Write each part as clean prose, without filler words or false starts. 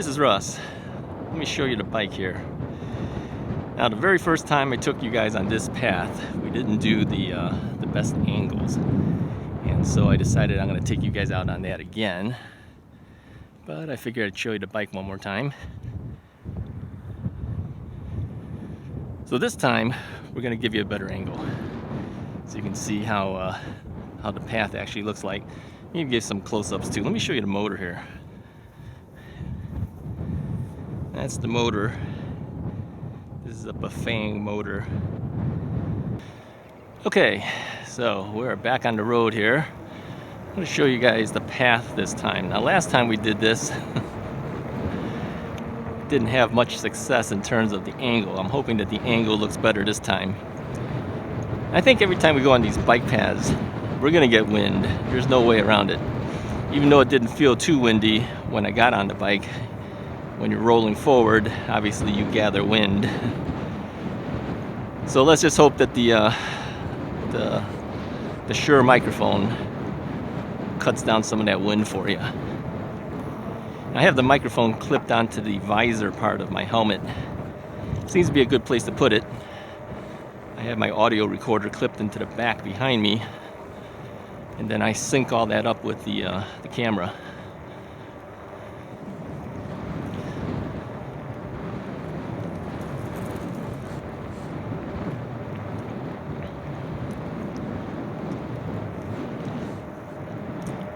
this is Russ. Let me show you the bike here. Now, the very first time I took you guys on this path, we didn't do the best angles. And so I decided I'm going to take you guys out on that again. But I figured I'd show you the bike one more time. So this time, we're going to give you a better angle. So you can see how the path actually looks like. You can give some close-ups too. Let me show you the motor here. That's the motor. This is a Bafang motor. Okay, so we're back on the road here. I'm going to show you guys the path this time. Now, last time we did this, didn't have much success in terms of the angle. I'm hoping that the angle looks better this time. I think every time we go on these bike paths, we're going to get wind. There's no way around it. Even though it didn't feel too windy when I got on the bike, when you're rolling forward, obviously you gather wind. So let's just hope that the Shure microphone cuts down some of that wind for you. I have the microphone clipped onto the visor part of my helmet. Seems to be a good place to put it. I have my audio recorder clipped into the back behind me, and then I sync all that up with the camera.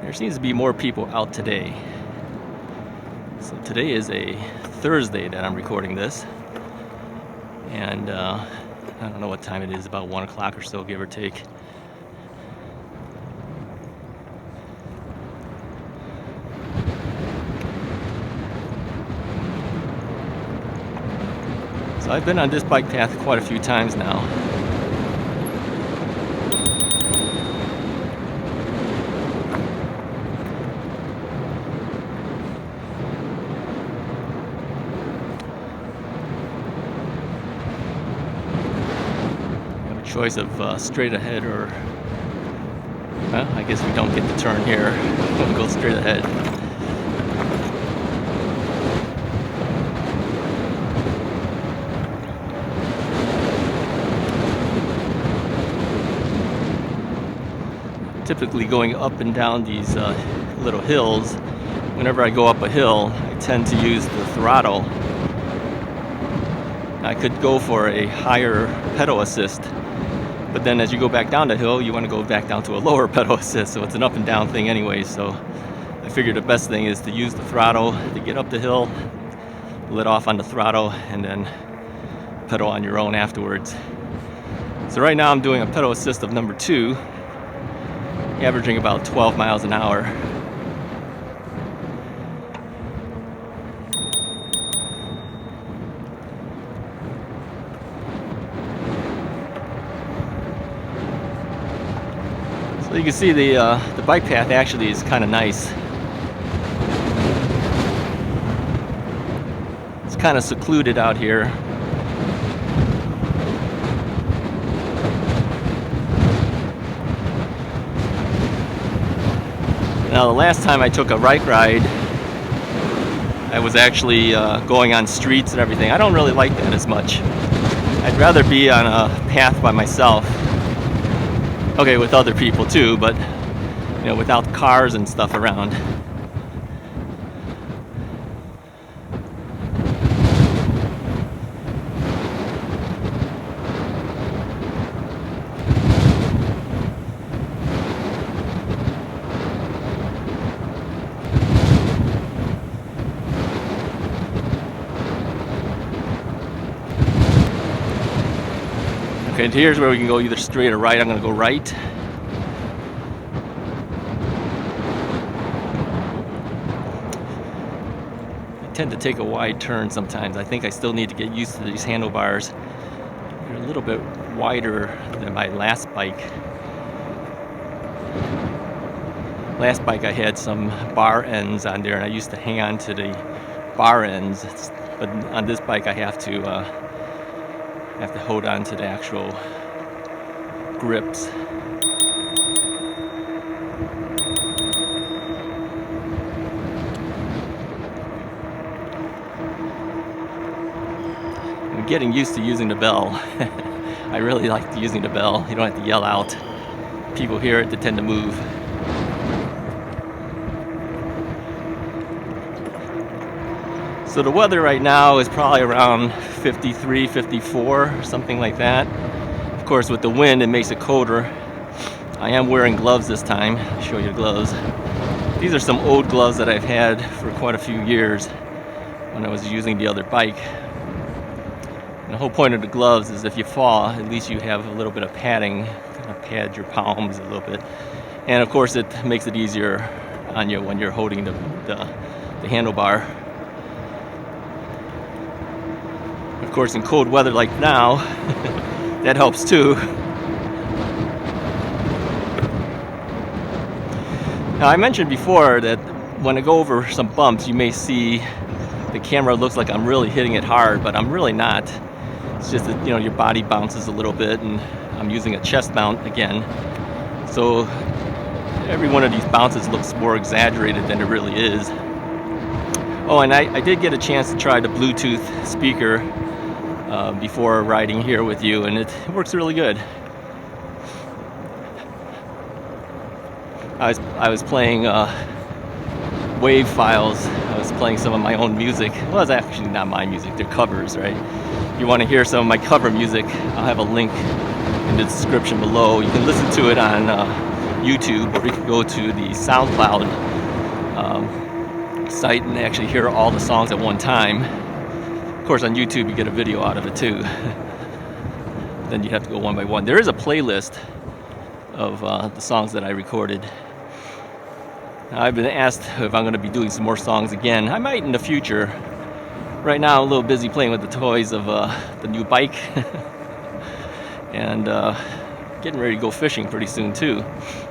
There seems to be more people out today. So today is a Thursday that I'm recording this, and I don't know what time it is, about 1 o'clock or so, give or take. So I've been on this bike path quite a few times now. Choice of straight ahead or, well, I guess we don't get the turn here. We'll go straight ahead. Typically going up and down these little hills, whenever I go up a hill, I tend to use the throttle. I could go for a higher pedal assist, but then as you go back down the hill, you want to go back down to a lower pedal assist, so it's an up and down thing anyway. So I figured the best thing is to use the throttle to get up the hill, let off on the throttle, and then pedal on your own afterwards. So right now I'm doing a pedal assist of number 2, averaging about 12 miles an hour. So you can see the bike path actually is kind of nice. It's kind of secluded out here. Now, the last time I took a bike ride, I was actually going on streets and everything. I don't really like that as much. I'd rather be on a path by myself. Okay, with other people too, but you know, without cars and stuff around. Okay, and here's where we can go either straight or right. I'm going to go right. I tend to take a wide turn sometimes. I think I still need to get used to these handlebars. They're a little bit wider than my last bike. Last bike I had some bar ends on there, and I used to hang on to the bar ends. But on this bike I have to hold on to the actual grips. I'm getting used to using the bell. I really like using the bell. You don't have to yell out. People hear it, they tend to move. So the weather right now is probably around 53, 54, something like that. Of course, with the wind, it makes it colder. I am wearing gloves this time. I'll show you the gloves. These are some old gloves that I've had for quite a few years when I was using the other bike. And the whole point of the gloves is if you fall, at least you have a little bit of padding, kind of pad your palms a little bit. And of course, it makes it easier on you when you're holding the handlebar. Of course, in cold weather like now, that helps too. Now, I mentioned before that when I go over some bumps, you may see the camera looks like I'm really hitting it hard, but I'm really not. It's just that, your body bounces a little bit, and I'm using a chest mount again. So every one of these bounces looks more exaggerated than it really is. Oh, and I did get a chance to try the Bluetooth speaker before riding here with you, and it works really good. I was playing wave files. I was playing some of my own music. Well, it's actually not my music, they're covers, right? If you want to hear some of my cover music, I'll have a link in the description below. You can listen to it on YouTube, or you can go to the SoundCloud site and actually hear all the songs at one time. Of course, on YouTube, you get a video out of it too. Then you have to go one by one. There is a playlist of the songs that I recorded. I've been asked if I'm going to be doing some more songs again. I might in the future. Right now, I'm a little busy playing with the toys of the new bike. And getting ready to go fishing pretty soon too.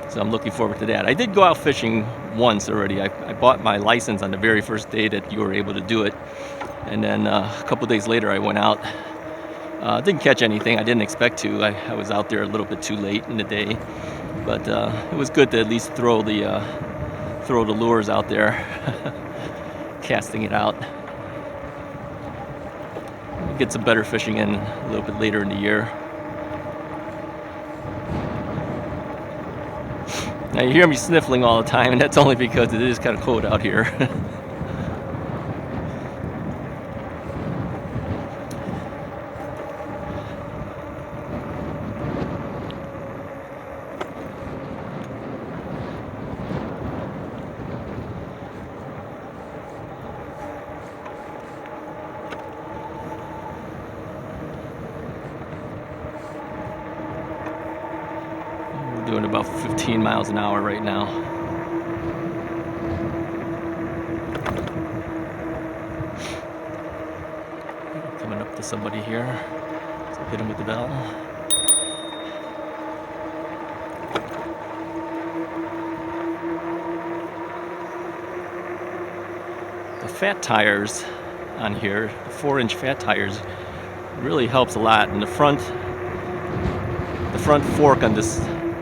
So I'm looking forward to that. I did go out fishing once already. I bought my license on the very first day that you were able to do it. And then a couple days later, I went out. Didn't catch anything. I didn't expect to. I was out there a little bit too late in the day. But it was good to at least throw the lures out there, casting it out. Get some better fishing in a little bit later in the year. Now you hear me sniffling all the time, and that's only because it is kind of cold out here. Doing about 15 miles an hour right now. Coming up to somebody here. So hit him with the bell. The fat tires on here, the 4-inch fat tires, really helps a lot. And the front fork on this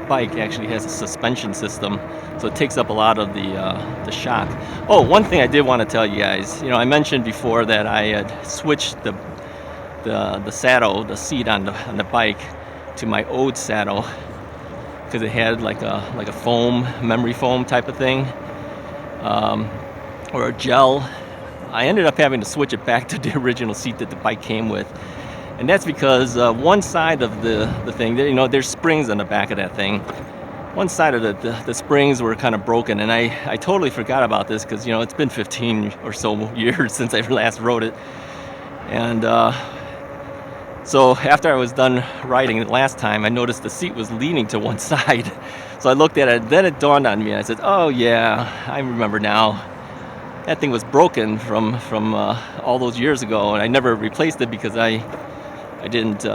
bike actually has a suspension system, so it takes up a lot of the shock. Oh, one thing I did want to tell you guys, I mentioned before that I had switched the saddle, the seat on the bike, to my old saddle because it had like a foam, memory foam type of thing, or a gel. I ended up having to switch it back to the original seat that the bike came with. And that's because one side of the thing, there's springs on the back of that thing. One side of the springs were kind of broken, and I totally forgot about this because, it's been 15 or so years since I last rode it. And so after I was done riding the last time, I noticed the seat was leaning to one side. So I looked at it, then it dawned on me, and I said, oh yeah, I remember now. That thing was broken from all those years ago, and I never replaced it because I didn't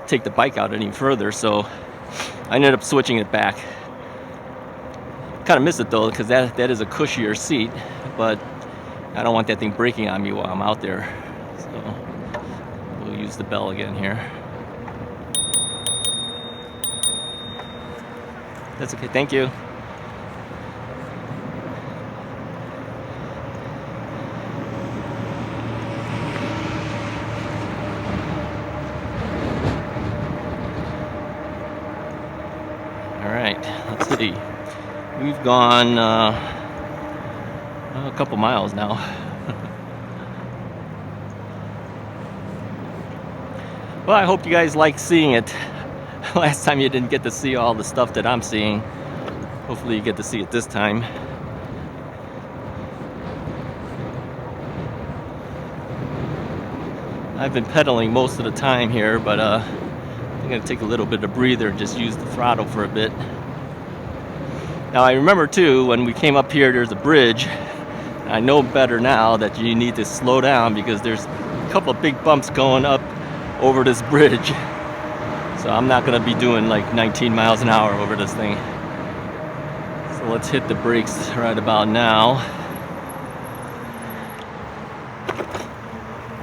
take the bike out any further, so I ended up switching it back. Kind of miss it though, because that is a cushier seat, but I don't want that thing breaking on me while I'm out there. So we'll use the bell again here. That's okay, thank you. let's see. We've gone a couple miles now. Well, I hope you guys like seeing it. Last time you didn't get to see all the stuff that I'm seeing. Hopefully you get to see it this time. I've been pedaling most of the time here, but I'm going to take a little bit of breather and just use the throttle for a bit. Now I remember too, when we came up here, there's a bridge. I know better now that you need to slow down because there's a couple of big bumps going up over this bridge. So I'm not going to be doing like 19 miles an hour over this thing. So let's hit the brakes right about now.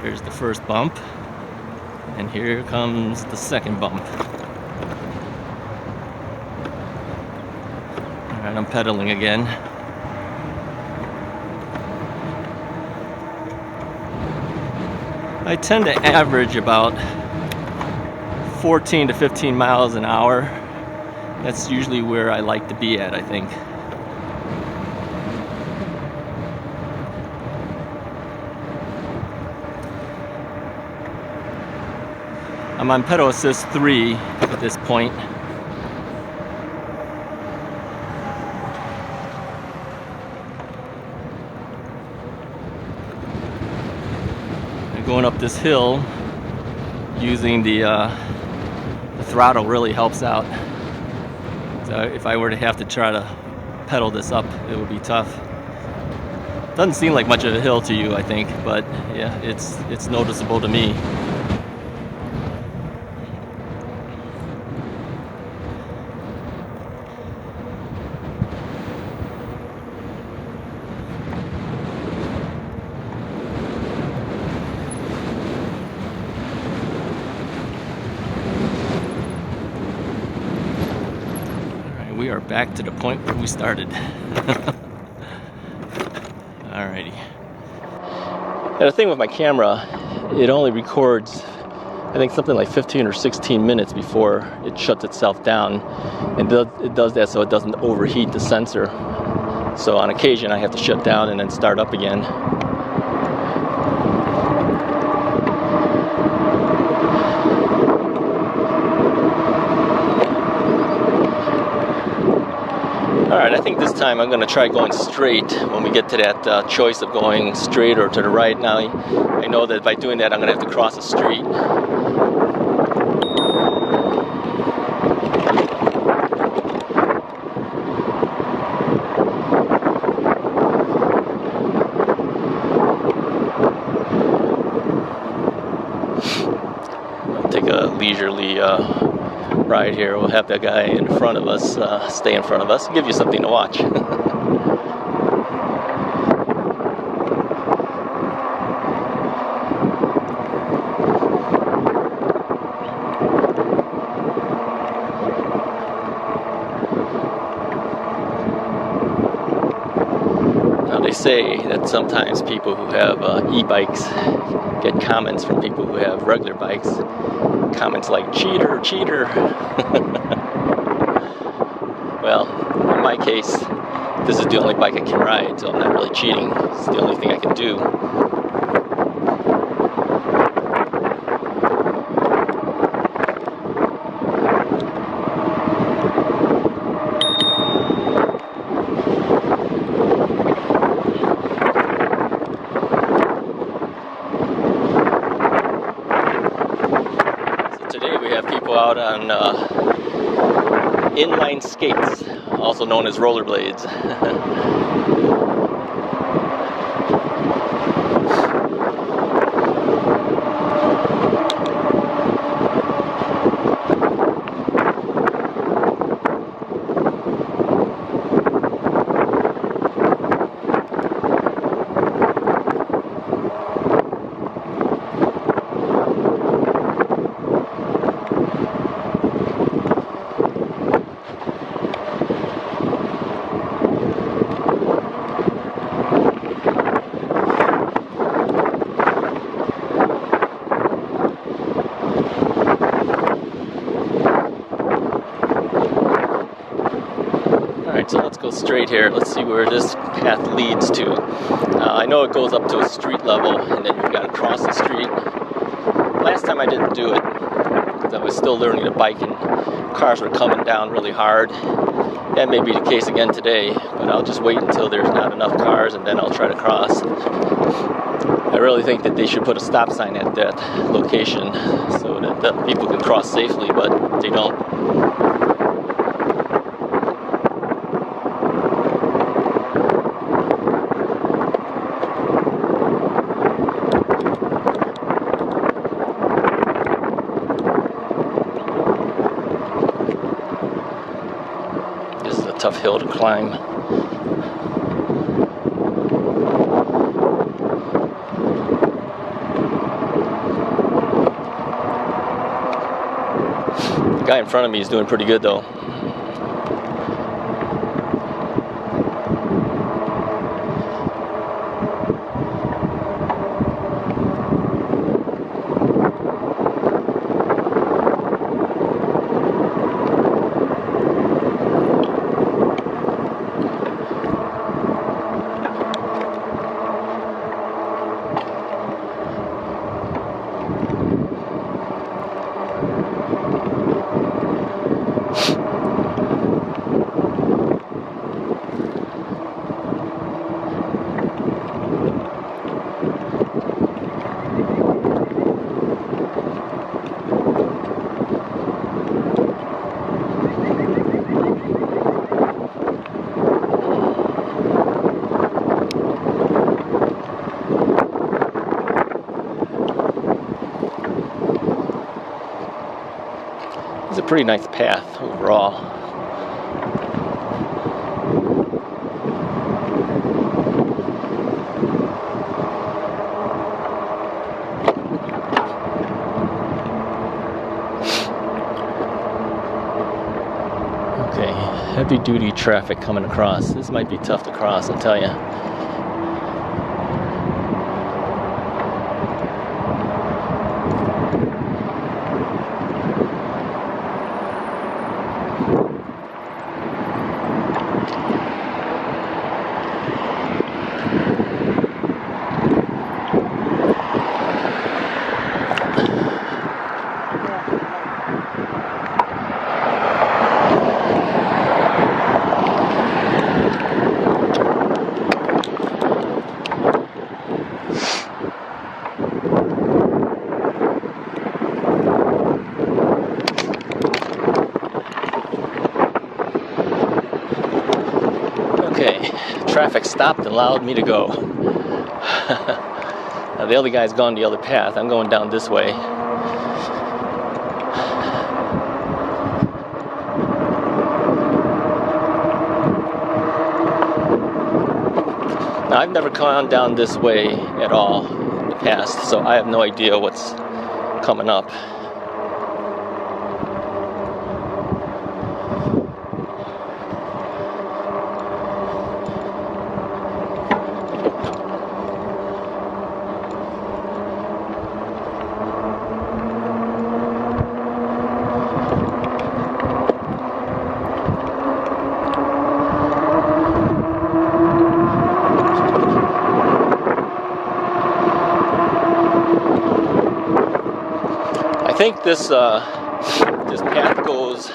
Here's the first bump. And here comes the second bump. Alright, I'm pedaling again. I tend to average about 14 to 15 miles an hour. That's usually where I like to be at, I think. I'm on pedal assist 3 at this point. And going up this hill using the throttle really helps out. So if I were to have to try to pedal this up, it would be tough. Doesn't seem like much of a hill to you, I think, but yeah, it's noticeable to me. We are back to the point where we started. Alrighty. And the thing with my camera, it only records, I think, something like 15 or 16 minutes before it shuts itself down. And it does that so it doesn't overheat the sensor. So on occasion I have to shut down and then start up again. Alright, I think this time I'm going to try going straight when we get to that choice of going straight or to the right. Now, I know that by doing that I'm going to have to cross a street. I'll take a leisurely ride here. We'll have that guy in front of us stay in front of us, give you something to watch. Now they say that sometimes people who have e-bikes get comments from people who have regular bikes. Comments like, cheater, cheater. Well, in my case, this is the only bike I can ride, so I'm not really cheating. It's the only thing I can do. Out on inline skates, also known as rollerblades. So let's go straight here. Let's see where this path leads to. I know it goes up to a street level, and then you've got to cross the street. Last time I didn't do it because I was still learning to bike and cars were coming down really hard. That may be the case again today, but I'll just wait until there's not enough cars and then I'll try to cross. I really think that they should put a stop sign at that location so that people can cross safely, but they don't. This is a tough hill to climb. The guy in front of me is doing pretty good though. It's a pretty nice path overall. Okay, heavy duty traffic coming across. This might be tough to cross, I'll tell you. Okay, traffic stopped and allowed me to go. Now the other guy's gone the other path. I'm going down this way. Now I've never gone down this way at all in the past, so I have no idea what's coming up. I think this path goes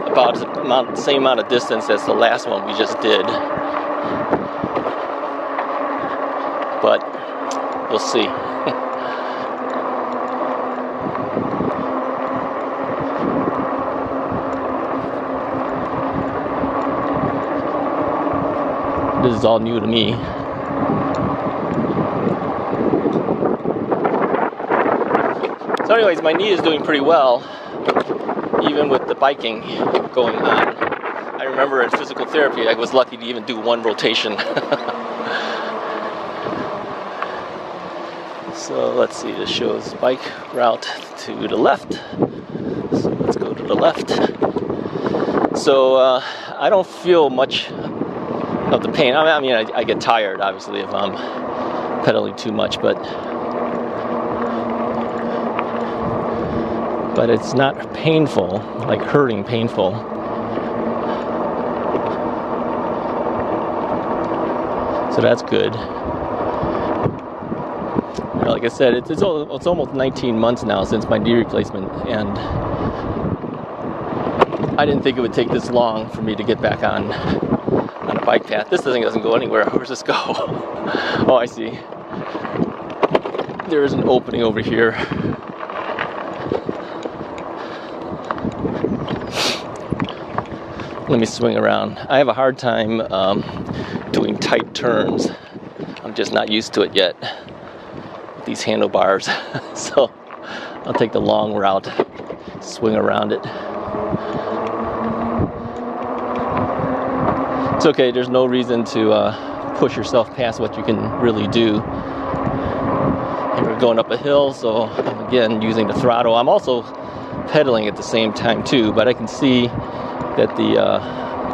about the same amount of distance as the last one we just did, but we'll see. This is all new to me. So anyways, my knee is doing pretty well, even with the biking going on. I remember in physical therapy, I was lucky to even do one rotation. So let's see, this shows bike route to the left. So let's go to the left. So I don't feel much of the pain. I mean, I get tired, obviously, if I'm pedaling too much, but it's not painful, like hurting painful. So that's good. Like I said, it's almost 19 months now since my knee replacement, and I didn't think it would take this long for me to get back on a bike path. This thing doesn't go anywhere. Where's this go? Oh, I see. There is an opening over here. Let me swing around. I have a hard time doing tight turns. I'm just not used to it yet. These handlebars. So I'll take the long route, swing around it. It's okay, there's no reason to push yourself past what you can really do. And we're going up a hill, so I'm again using the throttle. I'm also pedaling at the same time too, but I can see that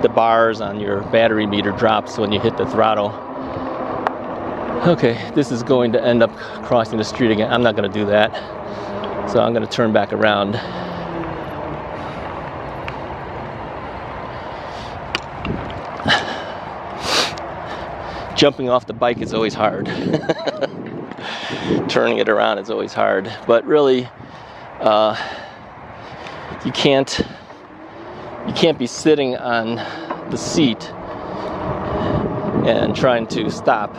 the bars on your battery meter drops when you hit the throttle. Okay, this is going to end up crossing the street again. I'm not going to do that, so I'm going to turn back around. Jumping off the bike is always hard. Turning it around is always hard, but really, you can't be sitting on the seat and trying to stop,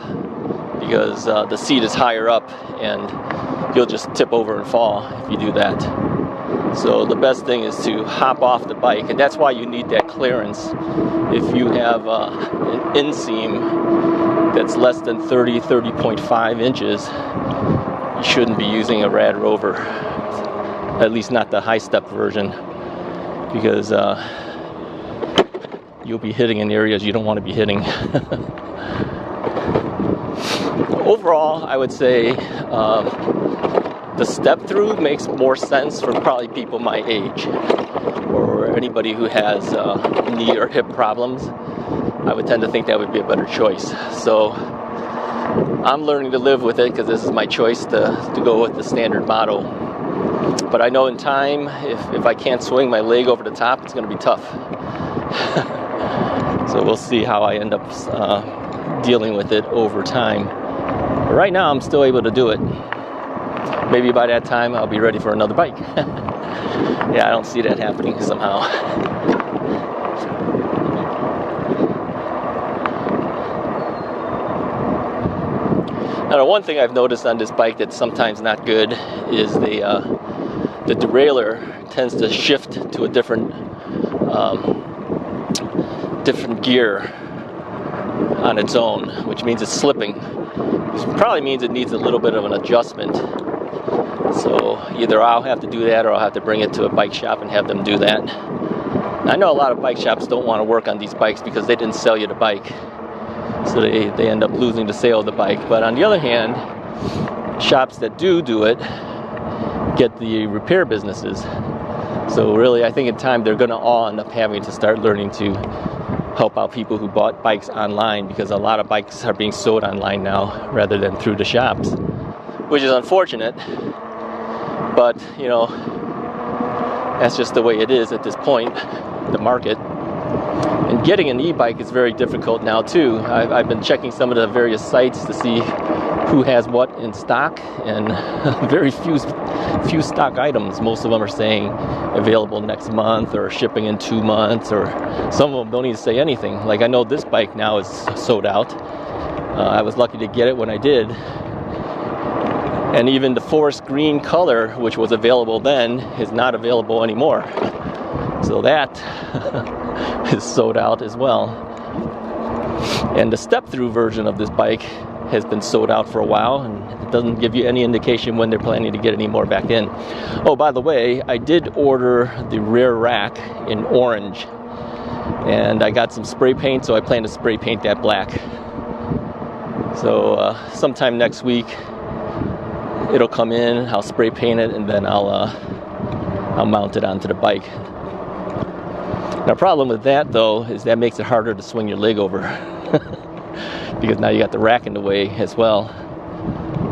because the seat is higher up and you'll just tip over and fall if you do that. So the best thing is to hop off the bike, and that's why you need that clearance. If you have an inseam that's less than 30.5 inches, you shouldn't be using a RadRover, at least not the high step version, because you'll be hitting in areas you don't want to be hitting. Overall, I would say the step through makes more sense for probably people my age, or anybody who has knee or hip problems. I would tend to think that would be a better choice. So I'm learning to live with it, because this is my choice to go with the standard model. But I know in time, if I can't swing my leg over the top, it's going to be tough. So we'll see how I end up dealing with it over time. But right now, I'm still able to do it. Maybe by that time, I'll be ready for another bike. Yeah, I don't see that happening somehow. Now, the one thing I've noticed on this bike that's sometimes not good is the derailleur tends to shift to a different gear on its own, which means it's slipping. Which probably means it needs a little bit of an adjustment. So either I'll have to do that, or I'll have to bring it to a bike shop and have them do that. I know a lot of bike shops don't want to work on these bikes because they didn't sell you the bike, so they end up losing the sale of the bike. But on the other hand, shops that do it get the repair businesses. So really, I think in time they're going to all end up having to start learning to help out people who bought bikes online, because a lot of bikes are being sold online now rather than through the shops, which is unfortunate. But, you know, that's just the way it is at this point, the market. And getting an e-bike is very difficult now too. I've been checking some of the various sites to see who has what in stock, and very few stock items. Most of them are saying available next month, or shipping in 2 months, or some of them don't even say anything. Like, I know this bike now is sold out. I was lucky to get it when I did. And even the forest green color, which was available then, is not available anymore. So that is sold out as well. And the step-through version of this bike has been sold out for a while, and it doesn't give you any indication when they're planning to get any more back in. Oh, by the way, I did order the rear rack in orange, and I got some spray paint, so I plan to spray paint that black. So sometime next week it'll come in, I'll spray paint it, and then I'll mount it onto the bike. Now, the problem with that, though, is that makes it harder to swing your leg over. Because now you got the rack in the way as well.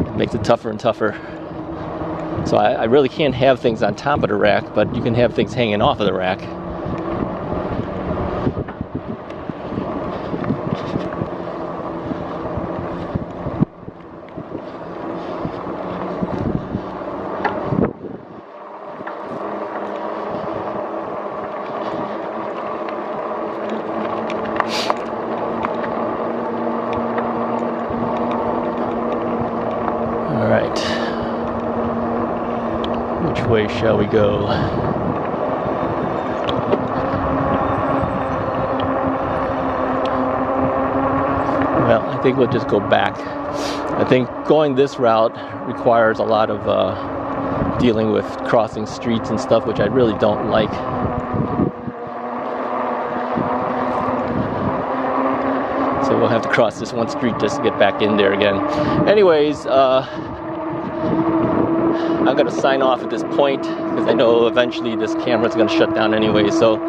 It makes it tougher and tougher. So I really can't have things on top of the rack, but you can have things hanging off of the rack. way shall we go? Well, I think we'll just go back. I think going this route requires a lot of dealing with crossing streets and stuff, which I really don't like. So we'll have to cross this one street just to get back in there again. Anyways, I'm going to sign off at this point because I know eventually this camera is going to shut down anyway. So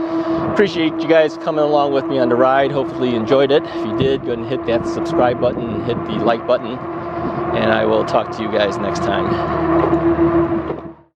appreciate you guys coming along with me on the ride. Hopefully you enjoyed it. If you did, go ahead and hit that subscribe button and hit the like button. And I will talk to you guys next time.